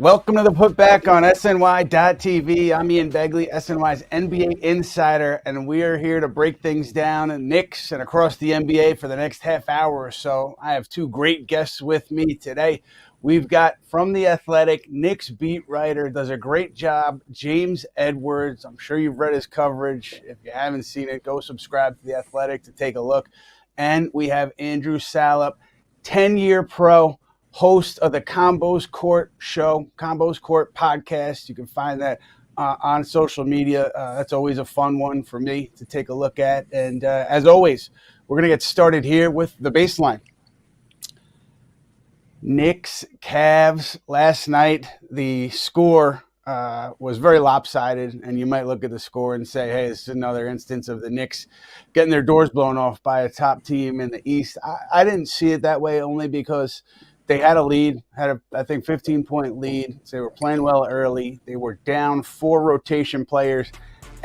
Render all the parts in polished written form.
Welcome to the Putback on SNY.TV. I'm Ian Begley, SNY's NBA insider, and we are here to break things down in Knicks and across the NBA for the next half hour or so. I have two great guests with me today. We've got from The Athletic, Knicks beat writer, does a great job, James Edwards. I'm sure you've read his coverage. If you haven't seen it, go subscribe to The Athletic to take a look. And we have Andrew Salop, 10-year pro, host of the Combos Court show, Combos Court podcast. You can find that on social media. That's always a fun one for me to take a look at. And as always, we're going to get started here with the baseline. Knicks, Cavs. Last night, the score was very lopsided, and you might look at the score and say, hey, this is another instance of the Knicks getting their doors blown off by a top team in the East. I didn't see it that way, only because they had a lead, I think, 15-point lead. So they were playing well early. They were down 4 rotation players,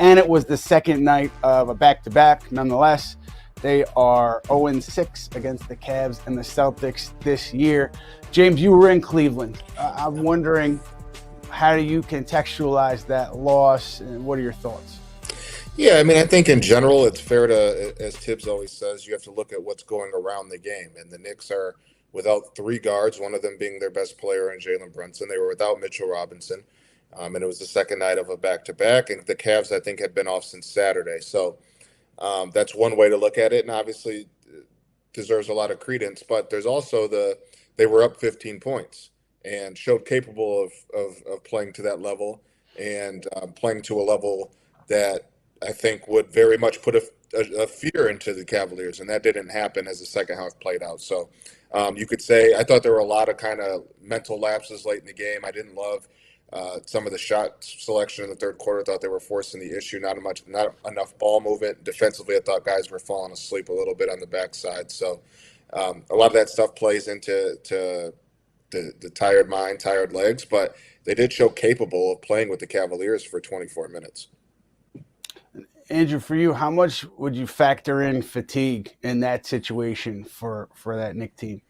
and it was the second night of a back-to-back. Nonetheless, they are 0-6 against the Cavs and the Celtics this year. James, you were in Cleveland. I'm wondering, how do you contextualize that loss, and what are your thoughts? Yeah, I mean, I think in general it's fair to, as Tibbs always says, you have to look at what's going around the game. And the Knicks are without 3 guards, one of them being their best player in Jalen Brunson. They were without Mitchell Robinson, and it was the second night of a back-to-back. And the Cavs, I think, had been off since Saturday. So that's one way to look at it, and obviously deserves a lot of credence. But there's also they were up 15 points and showed capable of playing to that level and playing to a level that I think would very much put a fear into the Cavaliers, and that didn't happen as the second half played out. So you could say I thought there were a lot of kind of mental lapses late in the game. I didn't love some of the shot selection in the third quarter. I thought they were forcing the issue, not enough ball movement. Defensively, I thought guys were falling asleep a little bit on the backside. So a lot of that stuff plays into the tired mind, tired legs, but they did show capable of playing with the Cavaliers for 24 minutes. Andrew, for you, how much would you factor in fatigue in that situation for that Knicks team?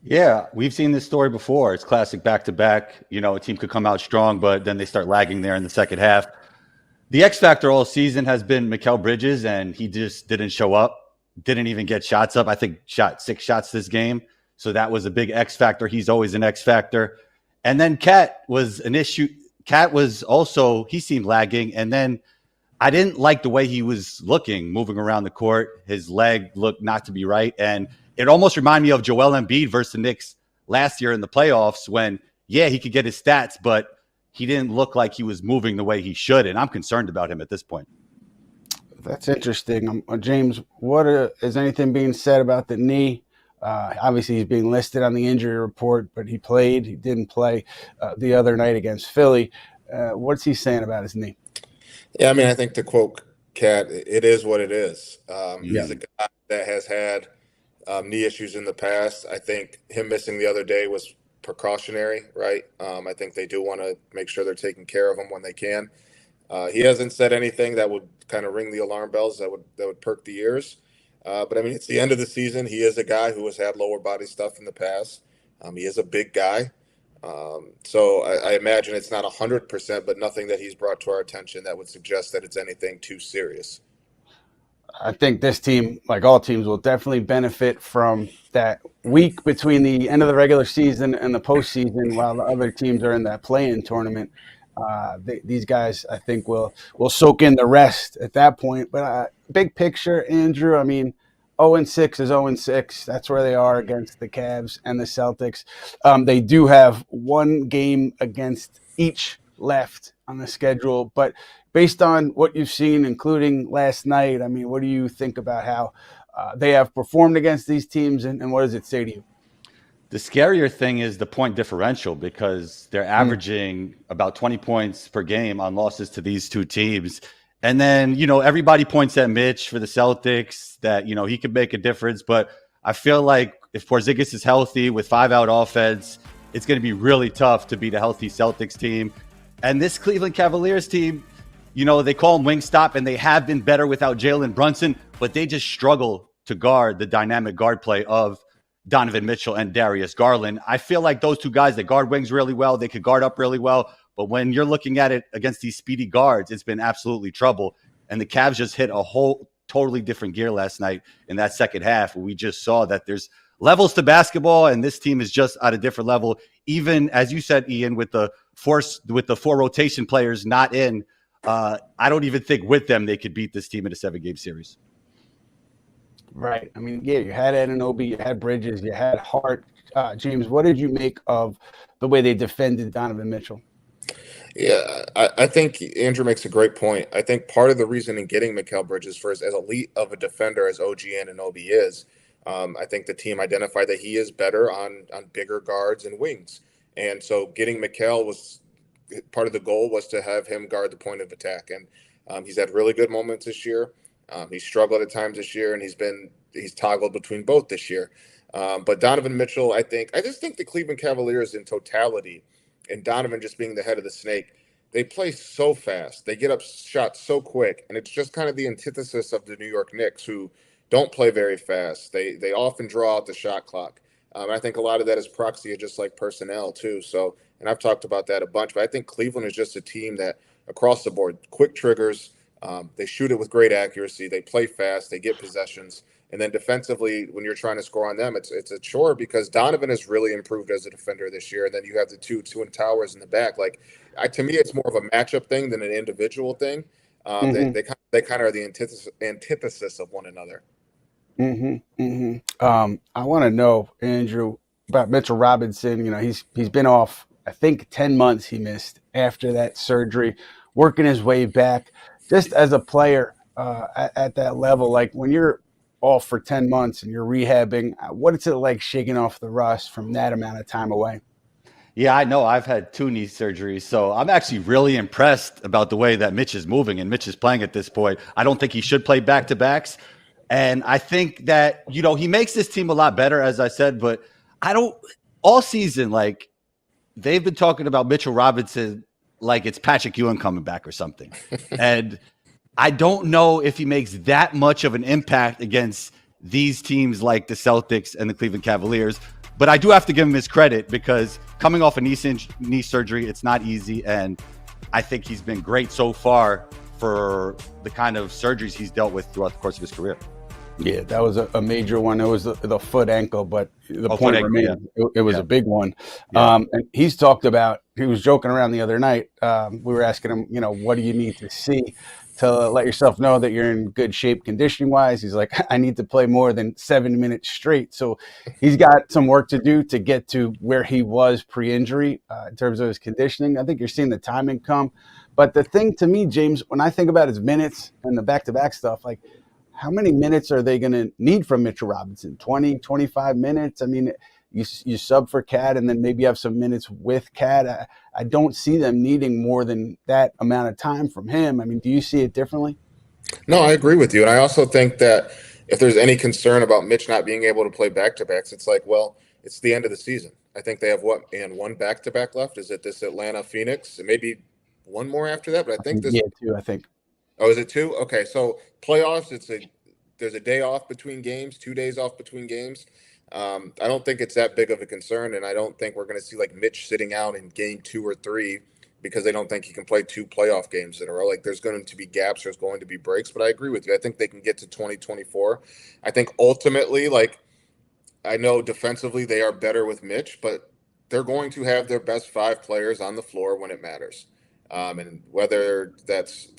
Yeah, we've seen this story before. It's classic back-to-back. You know, a team could come out strong, but then they start lagging there in the second half. The X factor all season has been Mikal Bridges, and he just didn't show up, didn't even get shots up. I think shot 6 shots this game. So that was a big X factor. He's always an X factor. And then Cat was an issue. Cat was also, he seemed lagging. And then I didn't like the way he was looking, moving around the court. His leg looked not to be right. And it almost reminded me of Joel Embiid versus the Knicks last year in the playoffs when, yeah, he could get his stats, but he didn't look like he was moving the way he should. And I'm concerned about him at this point. That's interesting. James, is anything being said about the knee? Obviously, he's being listed on the injury report, but he didn't play the other night against Philly. What's he saying about his knee? Yeah, I mean, I think to quote Cat, it is what it is. He's a guy that has had knee issues in the past. I think him missing the other day was precautionary, right? I think they do want to make sure they're taking care of him when they can. He hasn't said anything that would kind of ring the alarm bells that would perk the ears. But I mean, it's the end of the season. He is a guy who has had lower body stuff in the past. He is a big guy. So I imagine it's not 100%, but nothing that he's brought to our attention that would suggest that it's anything too serious. I think this team, like all teams, will definitely benefit from that week between the end of the regular season and the postseason, while the other teams are in that play-in tournament. These guys, I think, will soak in the rest at that point. But big picture, Andrew, I mean, 0-6 is 0-6. That's where they are against the Cavs and the Celtics. They do have one game against each left on the schedule. But based on what you've seen, including last night, I mean, what do you think about how they have performed against these teams, and what does it say to you? The scarier thing is the point differential, because they're averaging about 20 points per game on losses to these two teams. And then, you know, everybody points at Mitch for the Celtics that, you know, he could make a difference. But I feel like if Porzingis is healthy with 5-out offense, it's going to be really tough to beat a healthy Celtics team. And this Cleveland Cavaliers team, you know, they call them Wingstop, and they have been better without Jalen Brunson, but they just struggle to guard the dynamic guard play of Donovan Mitchell and Darius Garland. I feel like those two guys, they guard wings really well. They could guard up really well. But when you're looking at it against these speedy guards, it's been absolutely trouble. And the Cavs just hit a whole totally different gear last night in that second half. We just saw that there's levels to basketball, and this team is just at a different level. Even as you said, Ian, with the four rotation players not in, I don't even think with them they could beat this team in a 7-game series. Right. I mean, yeah, you had Anunoby, you had Bridges, you had Hart. James, what did you make of the way they defended Donovan Mitchell? Yeah, I think Andrew makes a great point. I think part of the reason in getting Mikal Bridges for as elite of a defender as OG Anunoby is, I think the team identified that he is better on bigger guards and wings. And so getting Mikal was part of the goal, was to have him guard the point of attack. And he's had really good moments this year. He's struggled at times this year, and he's toggled between both this year. But Donovan Mitchell, I just think the Cleveland Cavaliers in totality, and Donovan just being the head of the snake, they play so fast. They get up shots so quick, and it's just kind of the antithesis of the New York Knicks, who don't play very fast. They often draw out the shot clock. I think a lot of that is proxy of just like personnel too. So, and I've talked about that a bunch, but I think Cleveland is just a team that across the board, quick triggers. They shoot it with great accuracy. They play fast. They get possessions. And then defensively, when you're trying to score on them, it's a chore because Donovan has really improved as a defender this year. And then you have the two Twin Towers in the back. Like, to me, it's more of a matchup thing than an individual thing. They kind of are the antithesis of one another. I want to know, Andrew, about Mitchell Robinson. You know, he's been off, I think 10 months he missed after that surgery, working his way back. Just as a player at that level, like when you're off for 10 months and you're rehabbing, what is it like shaking off the rust from that amount of time away? Yeah, I know. I've had 2 knee surgeries, so I'm actually really impressed about the way that Mitch is moving and Mitch is playing at this point. I don't think he should play back-to-backs. And I think that, you know, he makes this team a lot better, as I said, but all season, like, they've been talking about Mitchell Robinson like it's Patrick Ewing coming back or something. And I don't know if he makes that much of an impact against these teams like the Celtics and the Cleveland Cavaliers. But I do have to give him his credit because coming off a knee surgery, it's not easy. And I think he's been great so far for the kind of surgeries he's dealt with throughout the course of his career. Yeah, that was a major one. It was the foot ankle, but the point remains, it was a big one. Yeah. And he's talked about, he was joking around the other night. We were asking him, you know, what do you need to see to let yourself know that you're in good shape conditioning wise? He's like, I need to play more than 7 minutes straight. So he's got some work to do to get to where he was pre-injury in terms of his conditioning. I think you're seeing the timing come. But the thing to me, James, when I think about his minutes and the back-to-back stuff, like, how many minutes are they going to need from Mitchell Robinson? 20, 25 minutes? I mean, you sub for Cat and then maybe have some minutes with Cat. I don't see them needing more than that amount of time from him. I mean, do you see it differently? No, I agree with you. And I also think that if there's any concern about Mitch not being able to play back-to-backs, it's like, well, it's the end of the season. I think they have one back-to-back left? Is it this Atlanta Phoenix? And maybe one more after that, but I think this. Yeah, 2, I think. Oh, is it 2? Okay, so playoffs, there's a day off between games, 2 days off between games. I don't think it's that big of a concern, and I don't think we're going to see like Mitch sitting out in game 2 or 3 because they don't think he can play 2 playoff games in a row. Like, there's going to be gaps, there's going to be breaks, but I agree with you. I think they can get to 2024. I think ultimately, like, I know defensively they are better with Mitch, but they're going to have their best 5 players on the floor when it matters. And whether that's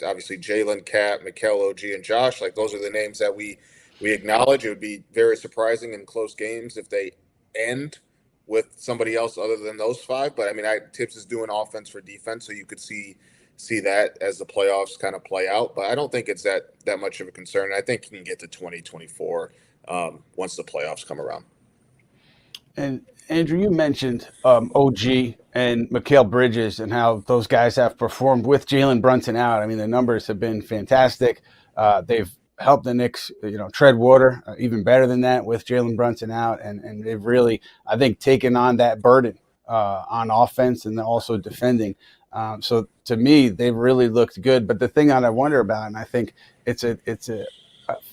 obviously Jalen, Cat, Mikal, OG, and Josh, like, those are the names that we acknowledge. It would be very surprising in close games if they end with somebody else other than those 5. But I mean, Tibbs is doing offense for defense, so you could see that as the playoffs kind of play out. But I don't think it's that much of a concern. I think you can get to 2024 once the playoffs come around. And Andrew, you mentioned OG and Mikal Bridges and how those guys have performed with Jalen Brunson out. I mean, the numbers have been fantastic. They've helped the Knicks, tread water even better than that with Jalen Brunson out. And they've really, I think, taken on that burden on offense and also defending. So to me, they've really looked good. But the thing that I wonder about, and I think it's a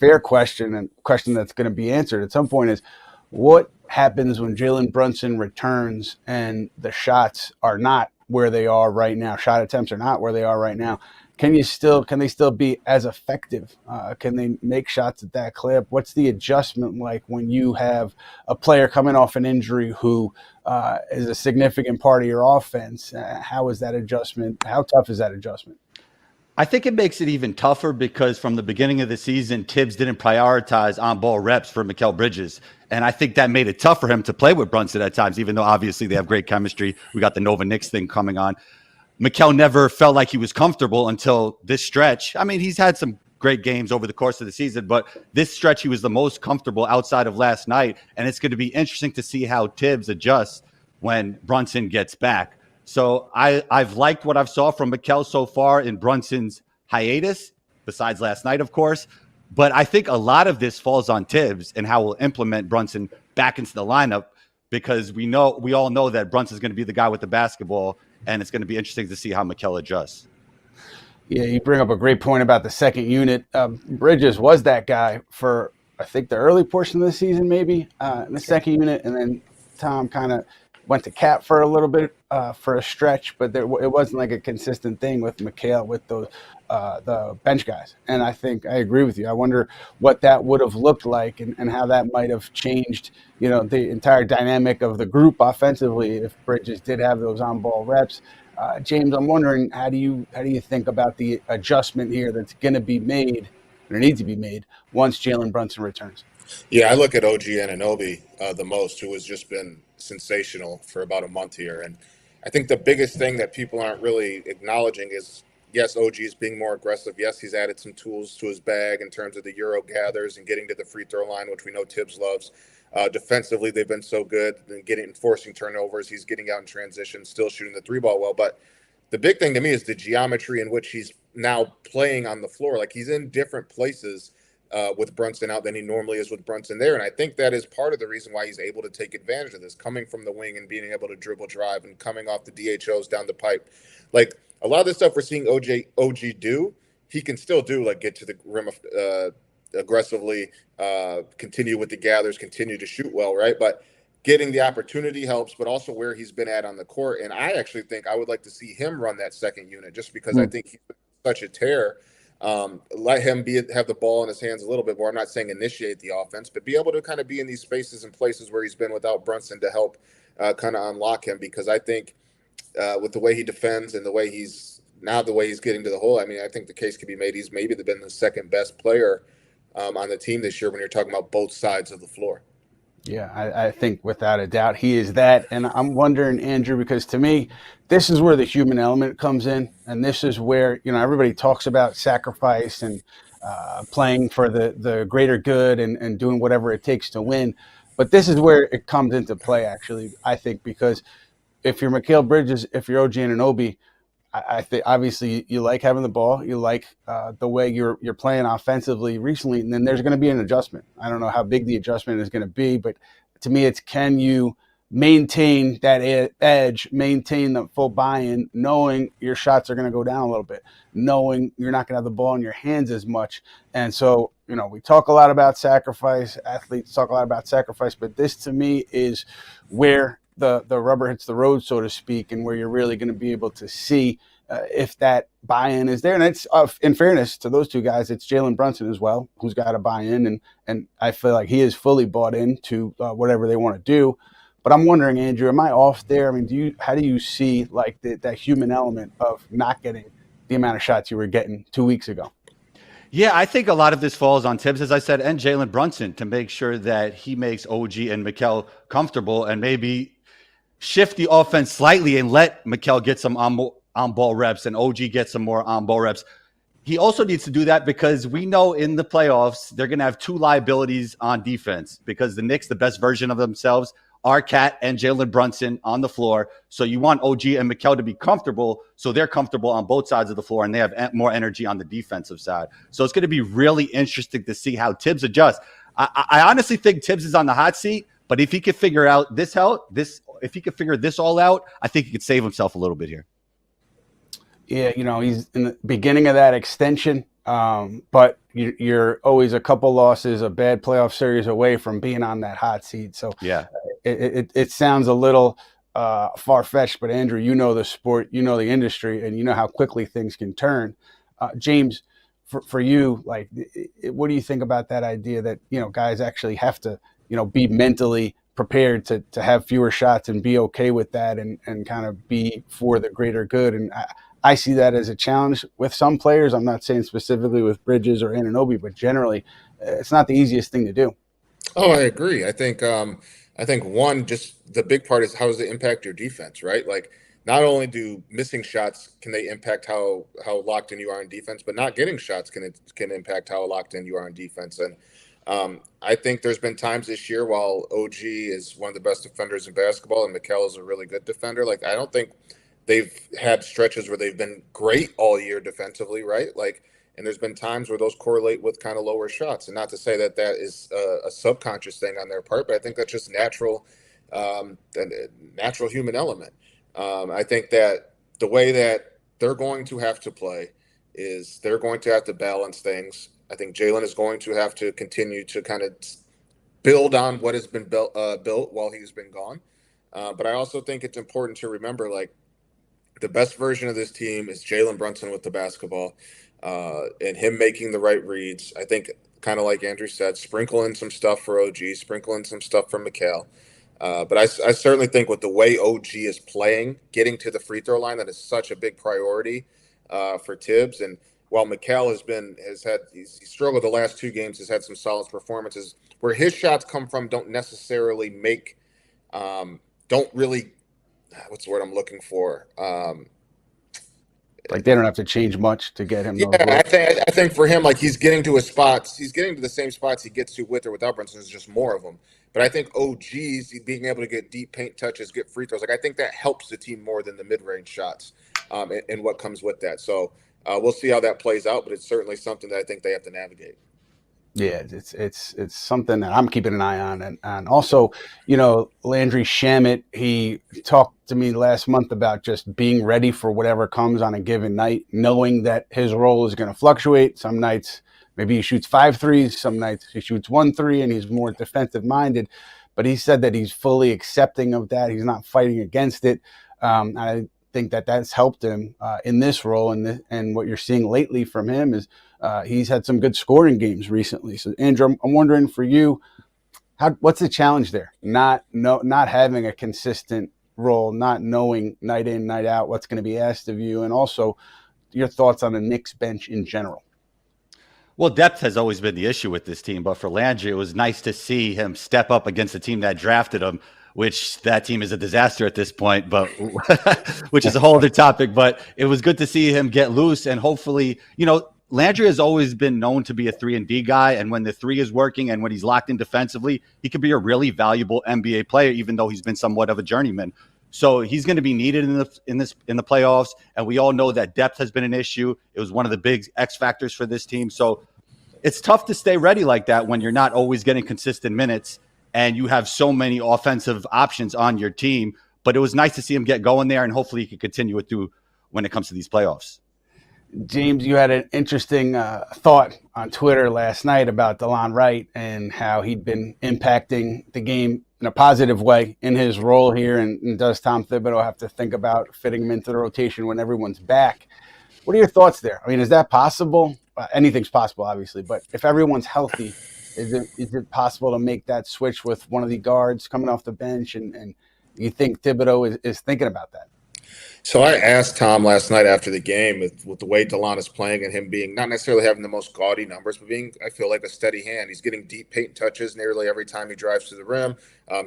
fair question and question that's going to be answered at some point, is What happens when Jalen Brunson returns and the shots are not where they are right now? Shot attempts are not where they are right now. Can they still be as effective? Can they make shots at that clip? What's the adjustment like when you have a player coming off an injury who is a significant part of your offense? How is that adjustment? How tough is that adjustment? I think it makes it even tougher because from the beginning of the season, Tibbs didn't prioritize on-ball reps for Mikal Bridges. And I think that made it tough for him to play with Brunson at times, even though obviously they have great chemistry. We got the Nova Knicks thing coming on. Mikal never felt like he was comfortable until this stretch. I mean, he's had some great games over the course of the season, but this stretch he was the most comfortable outside of last night. And it's going to be interesting to see how Tibbs adjusts when Brunson gets back. So I've liked what I've saw from Mikal so far in Brunson's hiatus, besides last night, of course. But I think a lot of this falls on Tibbs and how we'll implement Brunson back into the lineup, because we all know that Brunson's going to be the guy with the basketball, and it's going to be interesting to see how Mikal adjusts. Yeah, you bring up a great point about the second unit. Bridges was that guy for, I think, the early portion of the season, maybe, in the second unit, and then Tom kind of went to Cap for a little bit for a stretch, but it wasn't like a consistent thing with Mikal with those the bench guys. And I think I agree with you. I wonder what that would have looked like and how that might have changed, the entire dynamic of the group offensively if Bridges did have those on-ball reps. James, I'm wondering, how do you think about the adjustment here that's going to be made, or needs to be made, once Jalen Brunson returns? Yeah, I look at OG Anunoby the most, who has just been sensational for about a month here. And I think the biggest thing that people aren't really acknowledging is, yes, OG is being more aggressive. Yes, he's added some tools to his bag in terms of the Euro gathers and getting to the free throw line, which we know Tibbs loves. Defensively, they've been so good and forcing turnovers. He's getting out in transition, still shooting the three ball well. But the big thing to me is the geometry in which he's now playing on the floor. Like, he's in different places with Brunson out than he normally is with Brunson there. And I think that is part of the reason why he's able to take advantage of this, coming from the wing and being able to dribble drive and coming off the DHOs down the pipe. Like, a lot of the stuff we're seeing OG do, he can still do, like get to the rim aggressively, continue with the gathers, continue to shoot well, right? But getting the opportunity helps, but also where he's been at on the court. And I actually think I would like to see him run that second unit, just because I think he's such a tear. Let him have the ball in his hands a little bit more. I'm not saying initiate the offense, but be able to kind of be in these spaces and places where he's been without Brunson to help kind of unlock him. Because I think with the way he defends and the way he's getting to the hole, I mean, I think the case could be made he's maybe been the second best player on the team this year when you're talking about both sides of the floor. Yeah, I think without a doubt he is that. And I'm wondering, Andrew, because to me, this is where the human element comes in. And this is where, everybody talks about sacrifice and playing for the greater good and doing whatever it takes to win. But this is where it comes into play, actually, I think, because if you're Mikal Bridges, if you're OG Anunoby, I think obviously you like having the ball. You like the way you're playing offensively recently, and then there's going to be an adjustment. I don't know how big the adjustment is going to be, but to me, it's, can you maintain that edge, maintain the full buy-in, knowing your shots are going to go down a little bit, knowing you're not going to have the ball in your hands as much. And so, we talk a lot about sacrifice. Athletes talk a lot about sacrifice, but this to me is where the rubber hits the road, so to speak, and where you're really going to be able to see if that buy-in is there. And it's, in fairness to those two guys, it's Jalen Brunson as well, who's got to buy in, and I feel like he is fully bought into whatever they want to do. But I'm wondering, Andrew, am I off there? I mean, how do you see like that human element of not getting the amount of shots you were getting 2 weeks ago? Yeah, I think a lot of this falls on Tibbs, as I said, and Jalen Brunson to make sure that he makes OG and Mikal comfortable and maybe shift the offense slightly and let Mikal get some on-ball reps and OG get some more on-ball reps. He also needs to do that because we know in the playoffs, they're going to have two liabilities on defense because the Knicks, the best version of themselves, are Cat and Jalen Brunson on the floor. So you want OG and Mikal to be comfortable so they're comfortable on both sides of the floor and they have more energy on the defensive side. So it's going to be really interesting to see how Tibbs adjusts. I honestly think Tibbs is on the hot seat, but if he could figure out if he could figure this all out, I think he could save himself a little bit here. Yeah, he's in the beginning of that extension. But you're always a couple losses, a bad playoff series away from being on that hot seat. So Yeah. it sounds a little far-fetched, but Andrew, you know the sport, you know the industry, and you know how quickly things can turn. James, for you, like, what do you think about that idea that, guys actually have to, be mentally prepared to have fewer shots and be okay with that and kind of be for the greater good? And I see that as a challenge with some players. I'm not saying specifically with Bridges or Anunoby, but generally, it's not the easiest thing to do. Oh, I agree. I think one, just the big part is how does it impact your defense, right? Like, not only do missing shots can they impact how locked in you are in defense, but not getting shots can impact how locked in you are in defense. And I think there's been times this year while OG is one of the best defenders in basketball and Mikal is a really good defender. Like, I don't think they've had stretches where they've been great all year defensively, right? Like, and there's been times where those correlate with kind of lower shots. And not to say that that is a subconscious thing on their part, but I think that's just a natural human element. I think that the way that they're going to have to play is they're going to have to balance things. I think Jalen is going to have to continue to kind of build on what has been built while he's been gone. But I also think it's important to remember, like, the best version of this team is Jalen Brunson with the basketball and him making the right reads. I think, kind of like Andrew said, sprinkle in some stuff for OG, sprinkle in some stuff for Mikal. But I certainly think with the way OG is playing, getting to the free throw line, that is such a big priority for Tibbs. And while Mikal he's struggled the last two games, has had some solid performances where his shots come from don't necessarily don't really, what's the word I'm looking for? Like, they don't have to change much to get him Yeah, those looks. I think for him, like, he's getting to his spots. He's getting to the same spots he gets to with or without Brunson. There's just more of them. But I think OG's being able to get deep paint touches, get free throws, like, I think that helps the team more than the mid-range shots and what comes with that. So we'll see how that plays out, but it's certainly something that I think they have to navigate. Yeah, it's something that I'm keeping an eye on, and also, Landry Shamet. He talked to me last month about just being ready for whatever comes on a given night, knowing that his role is going to fluctuate. Some nights maybe he shoots 5 threes, some nights he shoots 1 3, and he's more defensive minded. But he said that he's fully accepting of that. He's not fighting against it. I think that that's helped him in this role, and what you're seeing lately from him is. He's had some good scoring games recently. So, Andrew, I'm wondering for you, what's the challenge there? Not having a consistent role, not knowing night in, night out what's going to be asked of you, and also your thoughts on the Knicks bench in general. Well, depth has always been the issue with this team, but for Landry, it was nice to see him step up against the team that drafted him, which that team is a disaster at this point, but which is a whole other topic. But it was good to see him get loose, and hopefully, Landry has always been known to be a 3-and-D guy, and when the 3 is working and when he's locked in defensively, he could be a really valuable NBA player, even though he's been somewhat of a journeyman. So he's going to be needed in the playoffs, and we all know that depth has been an issue. It was one of the big X factors for this team. So it's tough to stay ready like that when you're not always getting consistent minutes and you have so many offensive options on your team. But it was nice to see him get going there, and hopefully he can continue it through when it comes to these playoffs. James, you had an interesting thought on Twitter last night about DeLon Wright and how he'd been impacting the game in a positive way in his role here. And does Tom Thibodeau have to think about fitting him into the rotation when everyone's back? What are your thoughts there? I mean, is that possible? Anything's possible, obviously. But if everyone's healthy, is it possible to make that switch with one of the guards coming off the bench? And you think Thibodeau is thinking about that? So I asked Tom last night after the game with the way DeLon is playing and him being not necessarily having the most gaudy numbers, but being, I feel like, a steady hand. He's getting deep paint touches nearly every time he drives to the rim.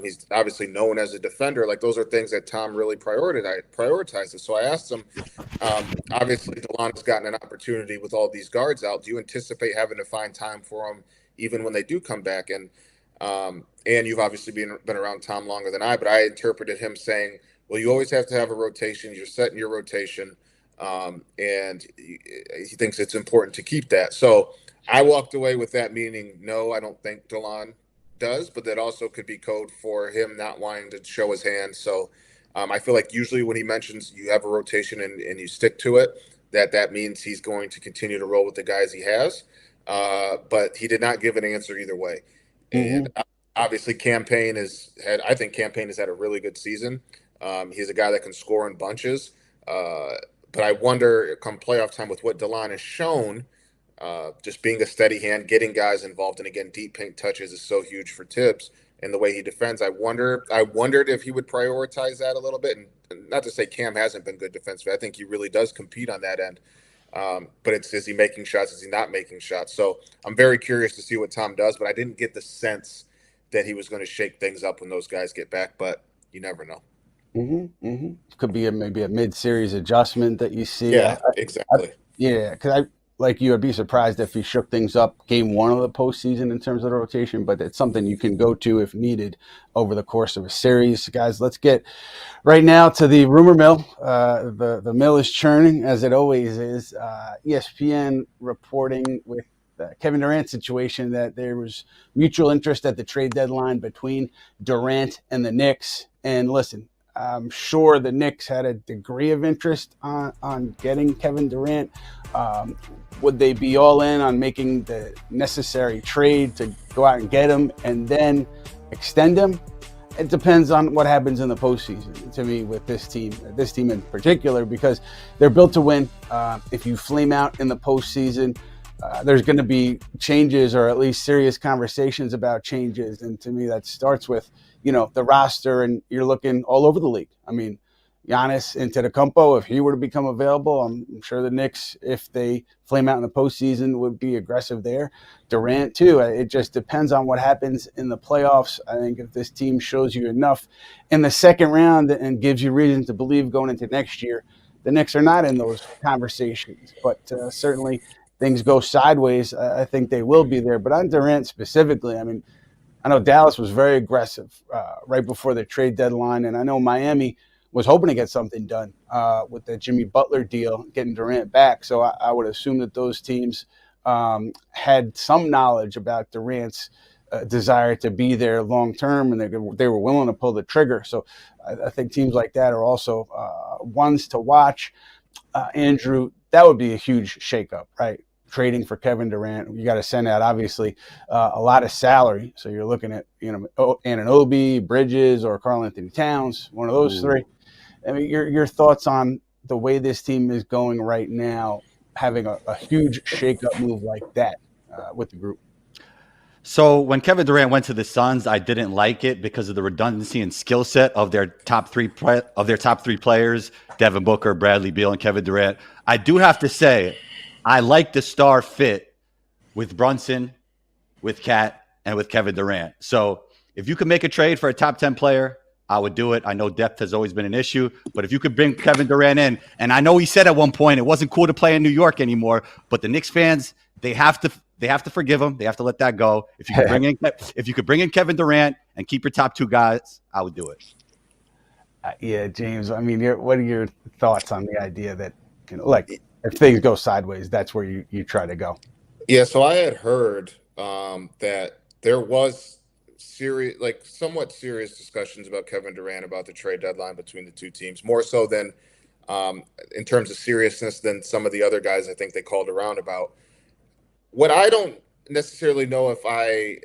He's obviously known as a defender. Like, those are things that Tom really prioritizes. So I asked him, obviously DeLon has gotten an opportunity with all these guards out. Do you anticipate having to find time for him even when they do come back? And you've obviously been around Tom longer than I, but I interpreted him saying, well, you always have to have a rotation. You're setting your rotation, and he thinks it's important to keep that. So I walked away with that meaning, no, I don't think DeLon does, but that also could be code for him not wanting to show his hand. So I feel like usually when he mentions you have a rotation and you stick to it, that means he's going to continue to roll with the guys he has. But he did not give an answer either way. Mm-hmm. And obviously, I think Campaign has had a really good season. He's a guy that can score in bunches. But I wonder, come playoff time, with what DeLon has shown, just being a steady hand, getting guys involved, and again, deep paint touches is so huge for Tibbs and the way he defends. I wondered if he would prioritize that a little bit. And not to say Cam hasn't been good defensively. I think he really does compete on that end. But is he making shots? Is he not making shots? So I'm very curious to see what Tom does, but I didn't get the sense that he was going to shake things up when those guys get back, but you never know. Mm-hmm. Mm-hmm. Could be maybe a mid-series adjustment that you see. Yeah, exactly. Yeah, because like you, I'd be surprised if he shook things up game one of the postseason in terms of the rotation, but it's something you can go to if needed over the course of a series. Guys, let's get right now to the rumor mill. The mill is churning, as it always is. ESPN reporting with the Kevin Durant situation that there was mutual interest at the trade deadline between Durant and the Knicks. And listen, I'm sure the Knicks had a degree of interest on getting Kevin Durant. Would they be all in on making the necessary trade to go out and get him and then extend him? It depends on what happens in the postseason, to me, with this team in particular, because they're built to win. If you flame out in the postseason, there's going to be changes, or at least serious conversations about changes. And to me, that starts with, the roster, and you're looking all over the league. I mean, Giannis Antetokounmpo, if he were to become available, I'm sure the Knicks, if they flame out in the postseason, would be aggressive there. Durant, too. It just depends on what happens in the playoffs. I think if this team shows you enough in the second round and gives you reason to believe going into next year, the Knicks are not in those conversations. But certainly things go sideways, I think they will be there. But on Durant specifically, I mean, I know Dallas was very aggressive right before the trade deadline, and I know Miami was hoping to get something done with the Jimmy Butler deal, getting Durant back. So I would assume that those teams had some knowledge about Durant's desire to be there long term, and they were willing to pull the trigger. So I think teams like that are also ones to watch. Andrew, that would be a huge shakeup, right? Trading for Kevin Durant, you got to send out obviously a lot of salary. So you're looking at Anunoby, Bridges, or Karl Anthony Towns, one of those three. I mean, your thoughts on the way this team is going right now, having a huge shakeup move like that with the group. So when Kevin Durant went to the Suns, I didn't like it because of the redundancy and skill set of their top three players: Devin Booker, Bradley Beal, and Kevin Durant. I do have to say, I like the star fit with Brunson, with Cat, and with Kevin Durant. So if you could make a trade for a top 10 player, I would do it. I know depth has always been an issue, but if you could bring Kevin Durant in, and I know he said at one point it wasn't cool to play in New York anymore, but the Knicks fans, they have to forgive him. They have to let that go. If you could bring in Kevin Durant and keep your top two guys, I would do it. Yeah, James. I mean, what are your thoughts on the idea that if things go sideways, that's where you try to go? Yeah, so I had heard that there was somewhat serious discussions about Kevin Durant about the trade deadline between the two teams, more so than in terms of seriousness than some of the other guys I think they called around about. What I don't necessarily know if I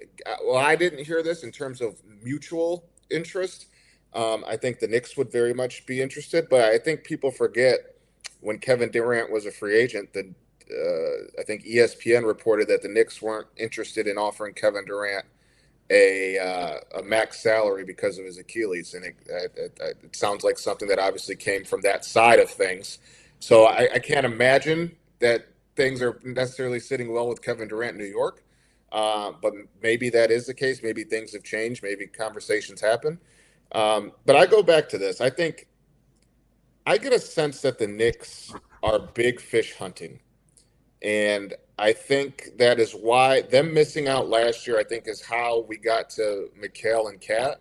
didn't hear this in terms of mutual interest. I think the Knicks would very much be interested, but I think people forget when Kevin Durant was a free agent that I think ESPN reported that the Knicks weren't interested in offering Kevin Durant a max salary because of his Achilles, and it sounds like something that obviously came from that side of things. So I can't imagine that things are necessarily sitting well with Kevin Durant in New York, but maybe that is the case. Maybe things have changed. Maybe conversations happen. But I go back to this. I think I get a sense that the Knicks are big fish hunting. And I think that is why them missing out last year, I think, is how we got to Mikal and Cat.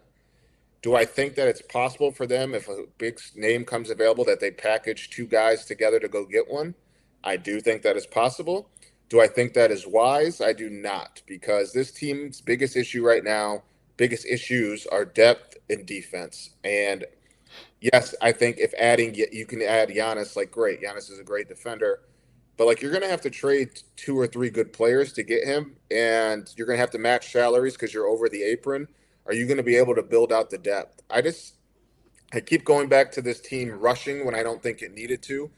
Do I think that it's possible for them, if a big name comes available, that they package two guys together to go get one? I do think that is possible. Do I think that is wise? I do not, because this team's biggest issues are depth and defense. And Yes, I think if adding, you can add Giannis, like great. Giannis is a great defender, but like you're going to have to trade 2 or 3 good players to get him, and you're going to have to match salaries because you're over the apron. Are you going to be able to build out the depth? I keep going back to this team rushing when I don't think it needed to,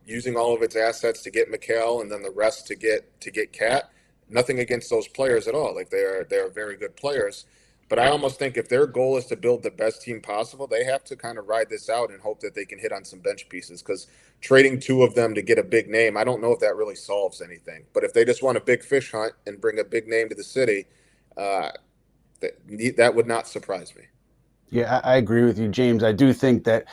using all of its assets to get McHale and then the rest to get Cat. Nothing against those players at all. Like they are very good players. But I almost think if their goal is to build the best team possible, they have to kind of ride this out and hope that they can hit on some bench pieces. Because trading 2 of them to get a big name, I don't know if that really solves anything. But if they just want a big fish hunt and bring a big name to the city, that would not surprise me. Yeah, I agree with you, James. I do think that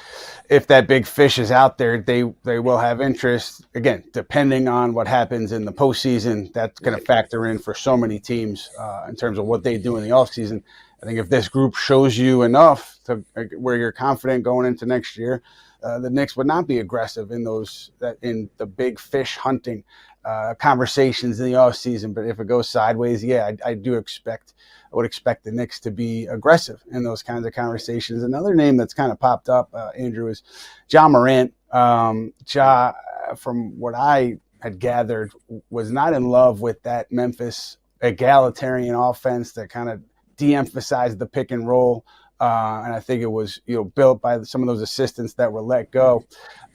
if that big fish is out there, they will have interest. Again, depending on what happens in the postseason, that's going to factor in for so many teams in terms of what they do in the offseason. I think if this group shows you enough to where you're confident going into next year, the Knicks would not be aggressive in the big fish hunting conversations in the offseason. But if it goes sideways, yeah, I would expect the Knicks to be aggressive in those kinds of conversations. Another name that's kind of popped up, Andrew, is Ja Morant. Ja, from what I had gathered, was not in love with that Memphis egalitarian offense that kind of de-emphasized the pick and roll. And I think it was built by some of those assistants that were let go.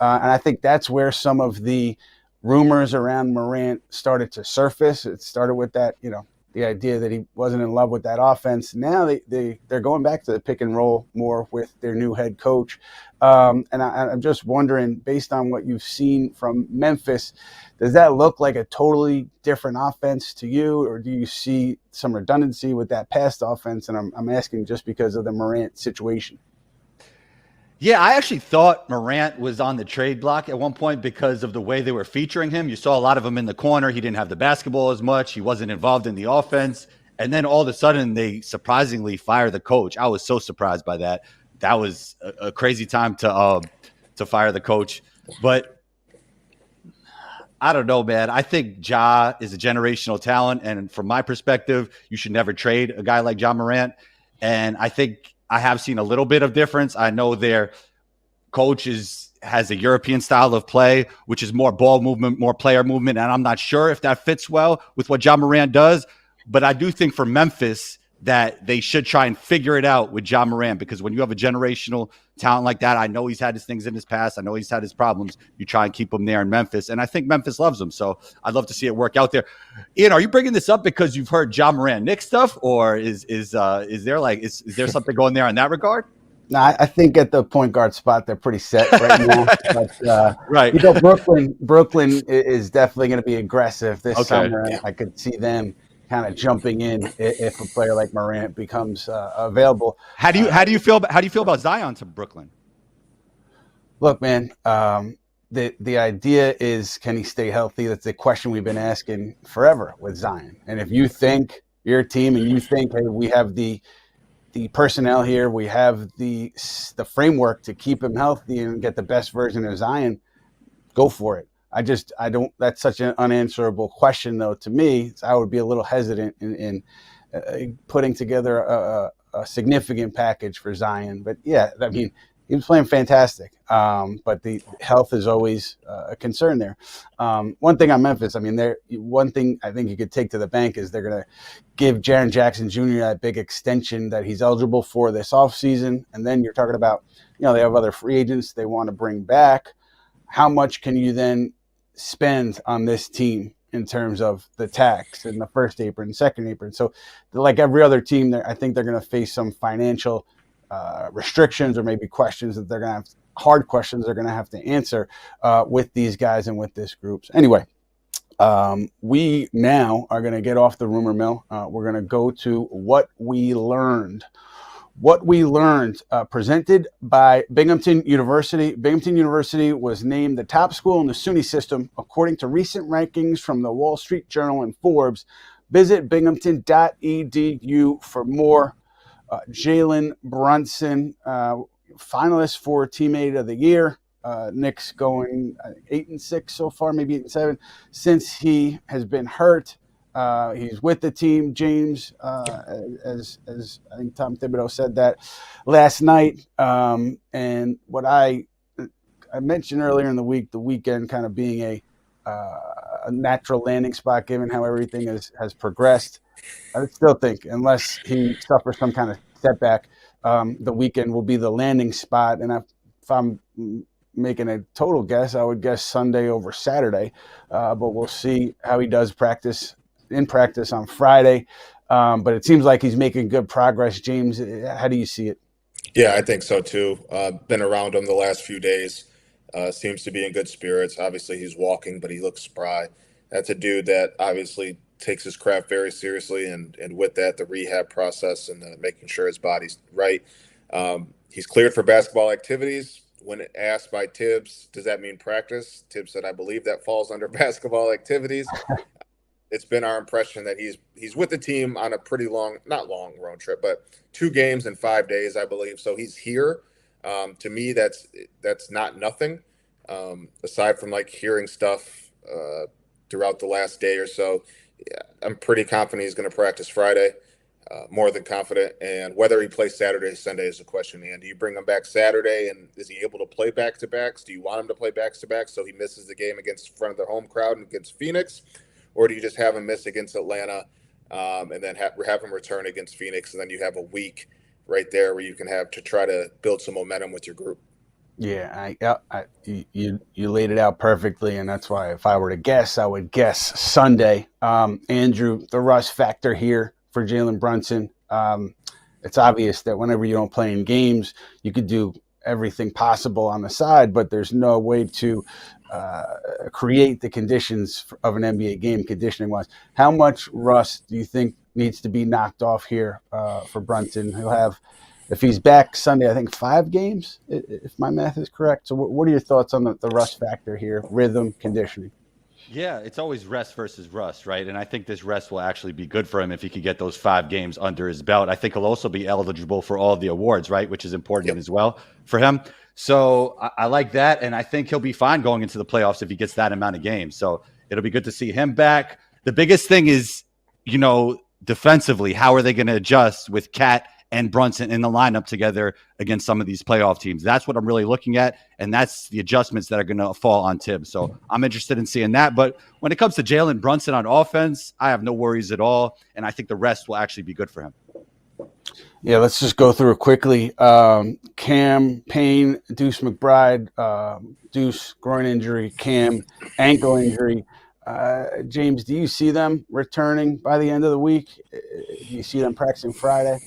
And I think that's where some of the rumors around Morant started to surface. It started with that, the idea that he wasn't in love with that offense. Now they're going back to the pick and roll more with their new head coach. And I'm just wondering, based on what you've seen from Memphis, does that look like a totally different offense to you, or do you see some redundancy with that past offense? And I'm asking just because of the Morant situation. Yeah, I actually thought Morant was on the trade block at one point because of the way they were featuring him. You saw a lot of him in the corner. He didn't have the basketball as much. He wasn't involved in the offense. And then all of a sudden, they surprisingly fire the coach. I was so surprised by that. That was a crazy time to fire the coach. But I don't know, man. I think Ja is a generational talent. And from my perspective, you should never trade a guy like Ja Morant. And I think I have seen a little bit of difference. I know their coach has a European style of play, which is more ball movement, more player movement. And I'm not sure if that fits well with what Ja Morant does. But I do think for Memphis that they should try and figure it out with Ja Morant, because when you have a generational talent like that, I know he's had his things in his past. I know he's had his problems. You try and keep him there in Memphis. And I think Memphis loves him. So I'd love to see it work out there. Ian, are you bringing this up because you've heard Ja Morant Knicks stuff, or is there something going there in that regard? No, I think at the point guard spot, they're pretty set right now. But, right. Brooklyn is definitely going to be aggressive this summer. Yeah. I could see them kind of jumping in if a player like Morant becomes available. How do you feel about Zion to Brooklyn? Look, man, the idea is, can he stay healthy? That's the question we've been asking forever with Zion. And if you think you're a team and you think, hey, we have the personnel here, we have the framework to keep him healthy and get the best version of Zion, go for it. I don't, that's such an unanswerable question though to me. So I would be a little hesitant in putting together a significant package for Zion. But yeah, I mean, he was playing fantastic. But the health is always a concern there. One thing on Memphis, I mean, one thing I think you could take to the bank is they're going to give Jaren Jackson Jr. that big extension that he's eligible for this offseason. And then you're talking about, they have other free agents they want to bring back. How much can you then spend on this team in terms of the tax and the first apron, second apron? So like every other team, I think they're going to face some financial restrictions or maybe questions that they're going to have, hard questions they're going to have to answer with these guys and with this group. Anyway, we now are going to get off the rumor mill. We're going to go to what we learned. What we learned, presented by Binghamton University. Binghamton University was named the top school in the SUNY system, according to recent rankings from the Wall Street Journal and Forbes. Visit binghamton.edu for more. Jalen Brunson, finalist for Teammate of the Year. Knicks going 8-6 so far, maybe 8-7, since he has been hurt. He's with the team, James, as I think Tom Thibodeau said that last night. And what I mentioned earlier in the week, the weekend kind of being a natural landing spot given how everything has progressed. I still think, unless he suffers some kind of setback, the weekend will be the landing spot. And if I'm making a total guess, I would guess Sunday over Saturday. But we'll see how he does in practice on Friday. But it seems like he's making good progress. James, how do you see it? Yeah, I think so too. Been around him the last few days. Seems to be in good spirits. Obviously, he's walking, but he looks spry. That's a dude that obviously takes his craft very seriously, and with that, the rehab process and making sure his body's right. He's cleared for basketball activities. When asked by Tibbs, does that mean practice? Tibbs said, I believe that falls under basketball activities. It's been our impression that he's with the team on a pretty not long road trip, but 2 games in 5 days, I believe. So he's here. To me, that's not nothing. Aside from like hearing stuff throughout the last day or so, yeah, I'm pretty confident he's going to practice Friday. More than confident. And whether he plays Saturday or Sunday is a question. And do you bring him back Saturday, and is he able to play back-to-backs? Do you want him to play back-to-backs so he misses the game against front of the home crowd and against Phoenix? Or do you just have him miss against Atlanta and then have him return against Phoenix, and then you have a week right there where you can have to try to build some momentum with your group? Yeah, you laid it out perfectly, and that's why if I were to guess, I would guess Sunday. Andrew, the rust factor here for Jalen Brunson. It's obvious that whenever you don't play in games, you could do everything possible on the side, but there's no way to create the conditions of an NBA game conditioning-wise. How much rust do you think needs to be knocked off here for Brunson? He'll have, if he's back Sunday, I think 5 games, if my math is correct. So what are your thoughts on the rust factor here, rhythm, conditioning? Yeah, it's always rest versus rust, right? And I think this rest will actually be good for him if he could get those 5 games under his belt. I think he'll also be eligible for all the awards, right? Which is important as well for him. So I like that. And I think he'll be fine going into the playoffs if he gets that amount of games. So it'll be good to see him back. The biggest thing is, defensively, how are they going to adjust with Cat and Brunson in the lineup together against some of these playoff teams? That's what I'm really looking at, and that's the adjustments that are going to fall on Tibbs. So I'm interested in seeing that. But when it comes to Jalen Brunson on offense, I have no worries at all, and I think the rest will actually be good for him. Yeah, let's just go through it quickly. Cam Payne, Deuce McBride, Deuce groin injury, Cam ankle injury. James, do you see them returning by the end of the week? Do you see them practicing Friday?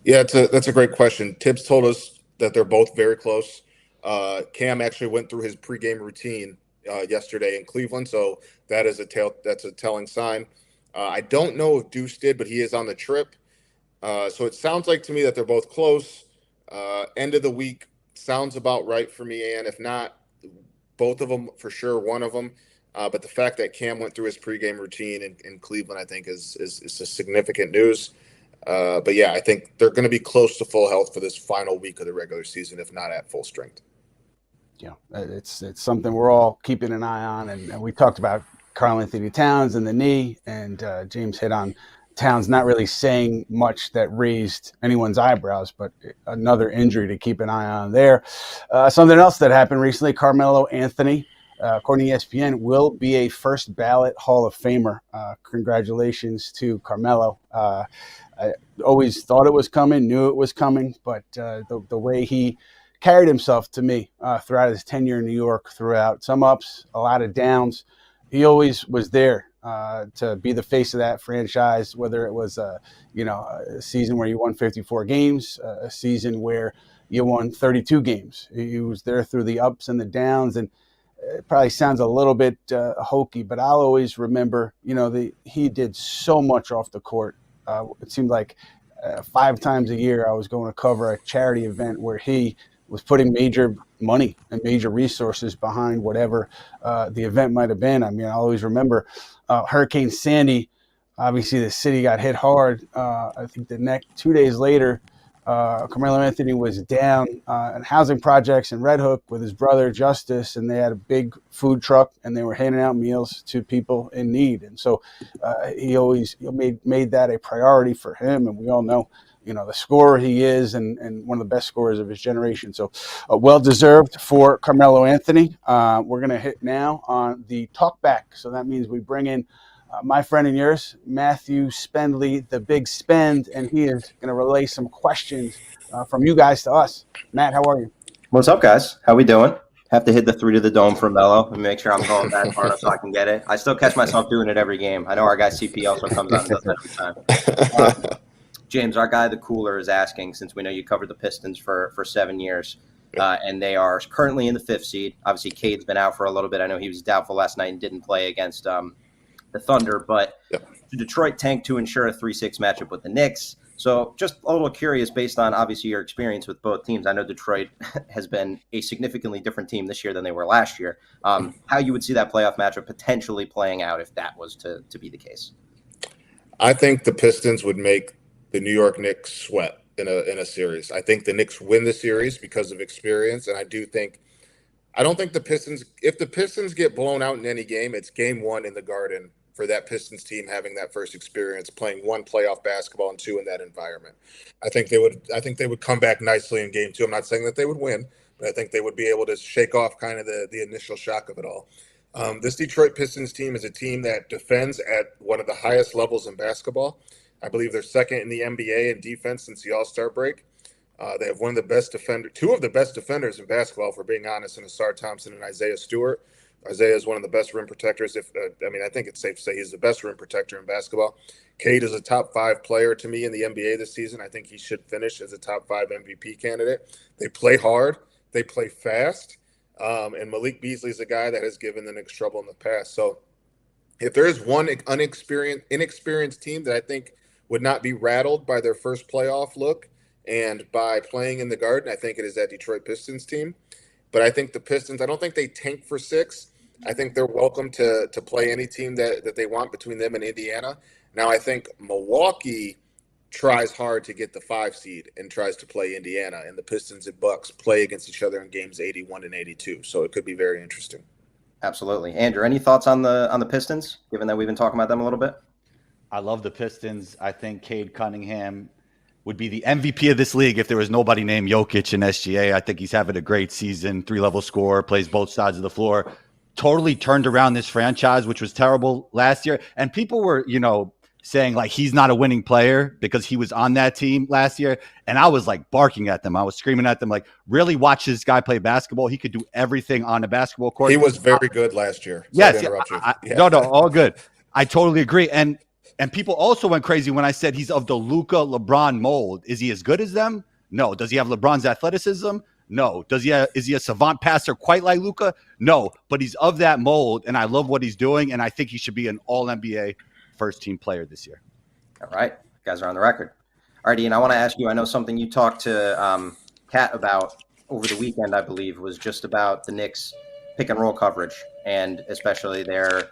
Yeah, that's a great question. Tibbs told us that they're both very close. Cam actually went through his pregame routine yesterday in Cleveland, so that's a telling sign. I don't know if Deuce did, but he is on the trip. So it sounds like to me that they're both close. End of the week sounds about right for me, and if not, both of them for sure, one of them. But the fact that Cam went through his pregame routine in Cleveland, I think, is a significant news. But yeah, I think they're going to be close to full health for this final week of the regular season, if not at full strength. Yeah, it's something we're all keeping an eye on, and we talked about Karl-Anthony Towns and the knee, and James hit on Towns not really saying much that raised anyone's eyebrows, but another injury to keep an eye on there. Something else that happened recently, Carmelo Anthony, according to ESPN, will be a first ballot Hall of Famer. Congratulations to Carmelo. I always thought it was coming, knew it was coming, but the way he carried himself to me throughout his tenure in New York, throughout some ups, a lot of downs, he always was there to be the face of that franchise, whether it was a season where you won 54 games, a season where you won 32 games. He was there through the ups and the downs, and it probably sounds a little bit hokey, but I'll always remember, he did so much off the court. It seemed like 5 times a year I was going to cover a charity event where he was putting major money and major resources behind whatever the event might have been. I mean, I always remember Hurricane Sandy. Obviously, the city got hit hard. I think the next 2 days later, Carmelo Anthony was down in housing projects in Red Hook with his brother Justice, and they had a big food truck, and they were handing out meals to people in need. And so he always made that a priority for him. And we all know, the scorer he is, and one of the best scorers of his generation. So well deserved for Carmelo Anthony. We're going to hit now on the talkback. So that means we bring in my friend and yours, Matthew Spendley, the Big Spend, and he is going to relay some questions from you guys to us. Matt, how are you? What's up, guys? How we doing? Have to hit the 3 to the dome for Melo and make sure I'm going that far so I can get it. I still catch myself doing it every game. I know our guy CP also comes out and does that every time. James, our guy, the Cooler, is asking, since we know you covered the Pistons for 7 years, and they are currently in the 5th seed. Obviously, Cade's been out for a little bit. I know he was doubtful last night and didn't play against the Thunder, but Detroit tanked to ensure a 3-6 matchup with the Knicks. So just a little curious, based on obviously your experience with both teams. I know Detroit has been a significantly different team this year than they were last year. How you would see that playoff matchup potentially playing out if that was to be the case? I think the Pistons would make the New York Knicks sweat in a series. I think the Knicks win the series because of experience, and I don't think the Pistons, if the Pistons get blown out in any game, it's game 1 in the Garden for that Pistons team having that first experience playing 1 playoff basketball and 2 in that environment. I think they would come back nicely in game 2. I'm not saying that they would win, but I think they would be able to shake off kind of the initial shock of it all. This Detroit Pistons team is a team that defends at one of the highest levels in basketball. I believe they're second in the NBA in defense since the All-Star break. They have one of the best two of the best defenders in basketball, if we're being honest, in Asar Thompson and Isaiah Stewart. Isaiah is one of the best rim protectors. I think it's safe to say he's the best rim protector in basketball. Cade is a top 5 player to me in the NBA this season. I think he should finish as a top 5 MVP candidate. They play hard. They play fast. And Malik Beasley is a guy that has given the Knicks trouble in the past. So if there is one inexperienced team that I think would not be rattled by their first playoff look and by playing in the Garden, I think it is that Detroit Pistons team. But I think the Pistons, I don't think they tank for 6. I think they're welcome to play any team that they want between them and Indiana. Now, I think Milwaukee tries hard to get the 5 seed and tries to play Indiana, and the Pistons and Bucks play against each other in games 81 and 82. So it could be very interesting. Absolutely. Andrew, any thoughts on the Pistons, given that we've been talking about them a little bit? I love the Pistons. I think Cade Cunningham would be the MVP of this league if there was nobody named Jokic in SGA. I think he's having a great season, 3-level scorer, plays both sides of the floor. Totally turned around this franchise, which was terrible last year. And people were, saying like he's not a winning player because he was on that team last year. And I was like barking at them. I was screaming at them like, really watch this guy play basketball. He could do everything on a basketball court. He was very good last year. Yes. No, all good. I totally agree. And people also went crazy when I said he's of the Luka LeBron mold. Is he as good as them? No. Does he have LeBron's athleticism? No. Is he a savant passer quite like Luka? No. But he's of that mold, and I love what he's doing, and I think he should be an all-NBA first-team player this year. All right. You guys are on the record. All right, Ian, I want to ask you, I know something you talked to Kat about over the weekend, I believe, was just about the Knicks pick-and-roll coverage, and especially their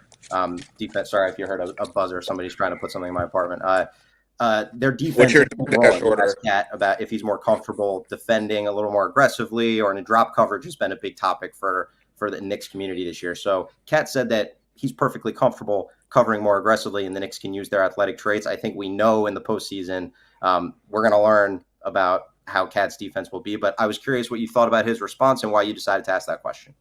defense. Sorry if you heard a buzzer. Somebody's trying to put something in my apartment. Their defense about if he's more comfortable defending a little more aggressively or in a drop coverage has been a big topic for the Knicks community this year. So Kat said that he's perfectly comfortable covering more aggressively and the Knicks can use their athletic traits. I think we know in the postseason we're going to learn about how Kat's defense will be. But I was curious what you thought about his response and why you decided to ask that question.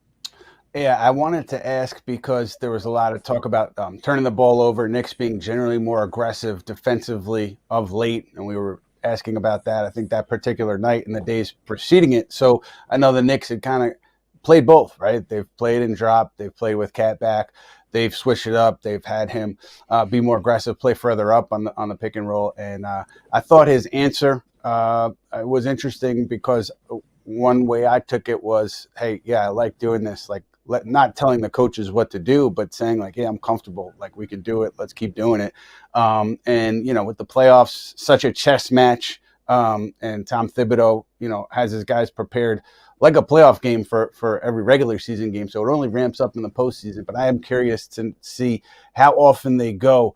Yeah, I wanted to ask because there was a lot of talk about turning the ball over, Knicks being generally more aggressive defensively of late, and we were asking about that, I think, that particular night and the days preceding it. So I know the Knicks had kind of played both, right? They've played and dropped. They've played with Cat back. They've switched it up. They've had him be more aggressive, play further up on the pick and roll. And I thought his answer was interesting because one way I took it was, hey, yeah, I like doing this, like, not telling the coaches what to do, but saying like, yeah, I'm comfortable. Like, we can do it. Let's keep doing it. And, you know, with the playoffs, such a chess match, and Tom Thibodeau, you know, has his guys prepared like a playoff game for every regular season game. So it only ramps up in the postseason. But I am curious to see how often they go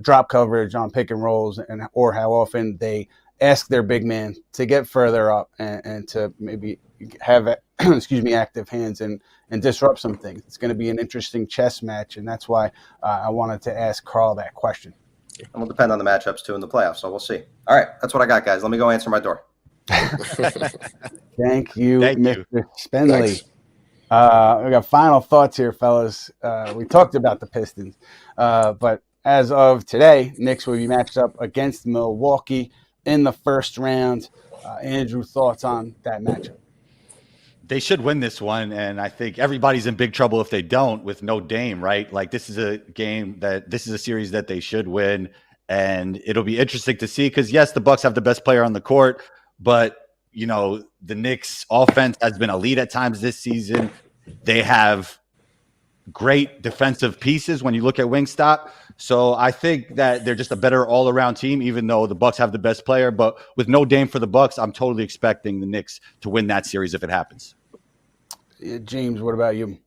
drop coverage on pick and rolls, or how often they ask their big man to get further up and to maybe have active hands and disrupt some things. It's going to be an interesting chess match, and that's why I wanted to ask Carl that question. And will depend on the matchups too in the playoffs, so we'll see. All right, that's what I got, guys. Let me go answer my door. Thank you, Thank Mr. you. Spendley. We got final thoughts here, fellas. We talked about the Pistons, but as of today, Knicks will be matched up against Milwaukee in the first round. Andrew, thoughts on that matchup? They should win this one, and I think everybody's in big trouble if they don't with no Dame, right? Like, this is a series that they should win, and it'll be interesting to see because, yes, the Bucks have the best player on the court, but, you know, the Knicks offense has been elite at times this season. They have great defensive pieces when you look at Wingstop. So I think that they're just a better all-around team, even though the Bucks have the best player. But with no Dame for the Bucks, I'm totally expecting the Knicks to win that series if it happens. James, what about you?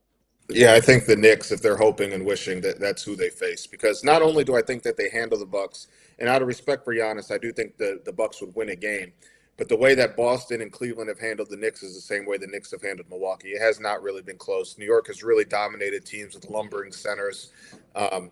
Yeah, I think the Knicks, if they're hoping and wishing, that's who they face. Because not only do I think that they handle the Bucks, and out of respect for Giannis, I do think the Bucks would win a game. But the way that Boston and Cleveland have handled the Knicks is the same way the Knicks have handled Milwaukee. It has not really been close. New York has really dominated teams with lumbering centers.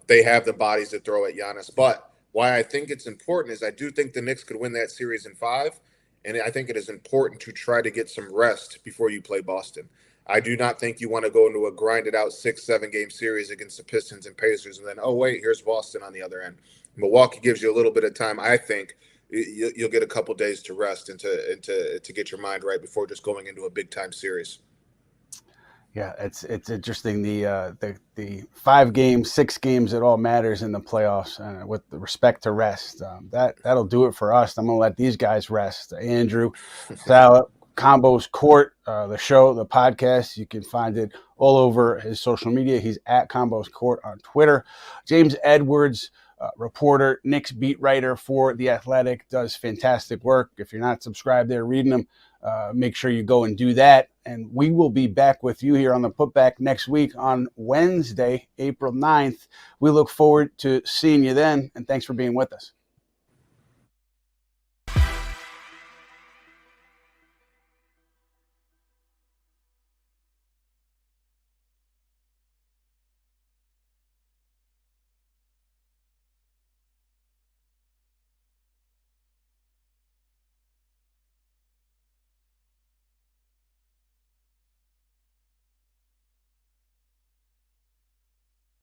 They have the bodies to throw at Giannis. But why I think it's important is I do think the Knicks could win that series in 5. And I think it is important to try to get some rest before you play Boston. I do not think you want to go into a grinded out 6-7 game series against the Pistons and Pacers and then, oh, wait, here's Boston on the other end. Milwaukee gives you a little bit of time, I think. You'll get a couple days to rest and to get your mind right before just going into a big time series. Yeah, it's interesting. The 5 games, 6 games, it all matters in the playoffs with respect to rest. That'll do it for us. I'm gonna let these guys rest. Andrew Salop, Combos Court, the show, the podcast. You can find it all over his social media. He's at Combos Court on Twitter. James Edwards, reporter, Knicks beat writer for The Athletic, does fantastic work. If you're not subscribed there, reading them, make sure you go and do that. And we will be back with you here on the Putback next week on Wednesday, April 9th. We look forward to seeing you then, and thanks for being with us.